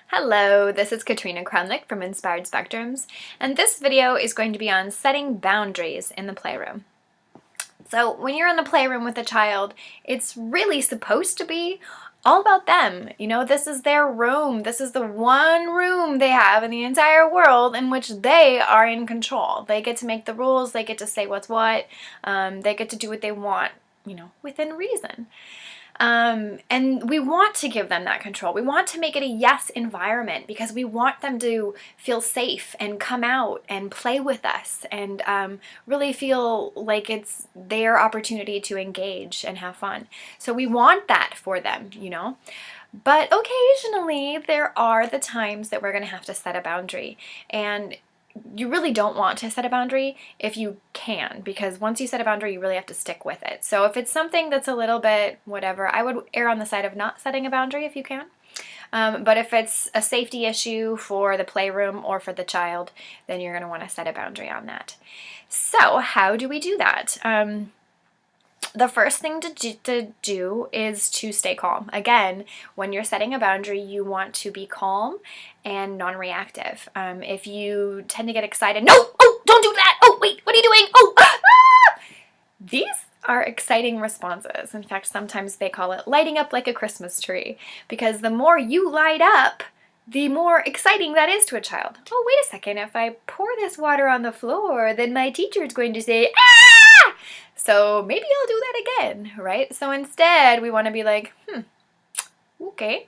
Hello, this is Katrina Kramlich from Inspired Spectrums, and this video is going to be on setting boundaries in the playroom. So when you're in the playroom with a child, it's really supposed to be all about them. You know, this is their room. This is the one room they have in the entire world in which they are in control. They get to make the rules. They get to say what's what. They get to do what they want, you know, within reason. And we want to give them that control. We want to make it a yes environment because we want them to feel safe and come out and play with us and really feel like it's their opportunity to engage and have fun. So we want that for them, you know. But occasionally there are the times that we're going to have to set a boundary, and you really don't want to set a boundary if you can, because once you set a boundary, you really have to stick with it. So if it's something that's a little bit whatever, I would err on the side of not setting a boundary if you can. But if it's a safety issue for the playroom or for the child, then you're going to want to set a boundary on that. So how do we do that? The first thing to do is to stay calm. Again, when you're setting a boundary, you want to be calm and non-reactive. If you tend to get excited, no, oh, don't do that, oh, wait, what are you doing, oh, ah! These are exciting responses. In fact, sometimes they call it lighting up like a Christmas tree, because the more you light up, the more exciting that is to a child. Oh, wait a second, if I pour this water on the floor, then my teacher is going to say, ah! So maybe I'll do that again, right? So instead, we want to be like, okay,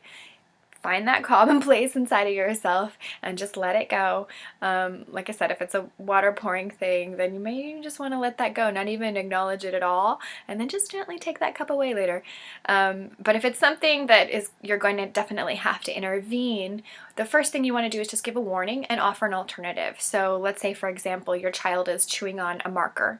find that calm place inside of yourself and just let it go. Like I said, if it's a water pouring thing, then you may just want to let that go, not even acknowledge it at all, and then just gently take that cup away later. But if it's something that you're going to definitely have to intervene, the first thing you want to do is just give a warning and offer an alternative. So let's say, for example, your child is chewing on a marker,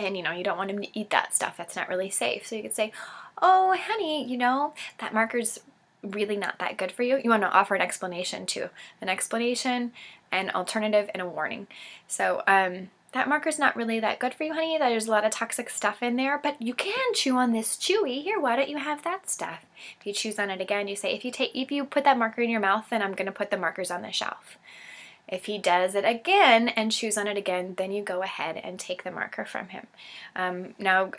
and you know, you don't want him to eat that stuff. That's not really safe. So you could say, oh, honey, you know, that marker's really not that good for you. You want to offer an explanation too. An explanation, an alternative, and a warning. So that marker's not really that good for you, honey. There's a lot of toxic stuff in there, but you can chew on this chewy. Here, why don't you have that stuff? If he chews on it again, you say, if you put that marker in your mouth, then I'm going to put the markers on the shelf. If he does it again and chews on it again, then you go ahead and take the marker from him. Now,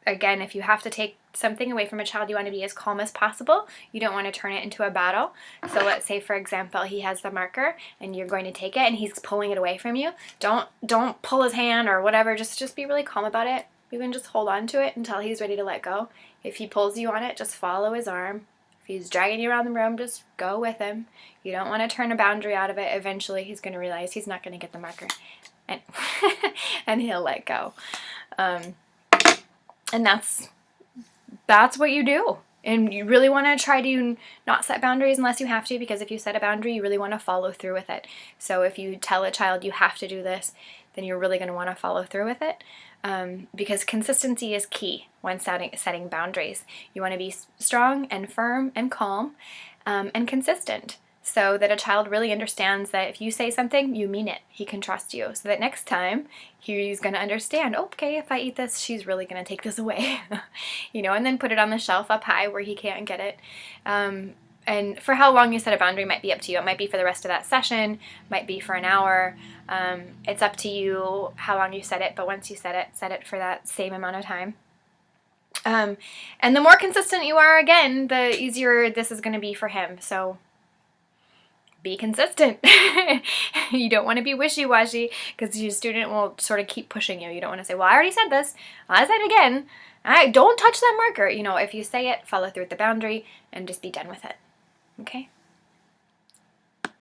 again, if you have to take something away from a child, you want to be as calm as possible. You don't want to turn it into a battle. So let's say, for example, he has the marker and you're going to take it and he's pulling it away from you. Don't pull his hand or whatever. Just be really calm about it. Even just hold on to it until he's ready to let go. If he pulls you on it, just follow his arm. If he's dragging you around the room, just go with him. You don't want to turn a boundary out of it. Eventually, he's going to realize he's not going to get the marker, and and he'll let go. And that's what you do. And you really want to try to not set boundaries unless you have to, because if you set a boundary, you really want to follow through with it. So if you tell a child you have to do this, then you're really going to want to follow through with it, because consistency is key when setting boundaries. You want to be strong and firm and calm and consistent, so that a child really understands that if you say something, you mean it. He can trust you, so that next time he's going to understand, okay, if I eat this, she's really going to take this away. You know, and then put it on the shelf up high where he can't get it. And for how long you set a boundary might be up to you. It might be for the rest of that session, might be for an hour. It's up to you how long you set it, but once you set it for that same amount of time. And the more consistent you are, again, the easier this is going to be for him. So be consistent. You don't want to be wishy-washy, because your student will sort of keep pushing you. You don't want to say, well, I already said this. I said it again. Don't touch that marker. You know, if you say it, follow through with the boundary and just be done with it. Okay?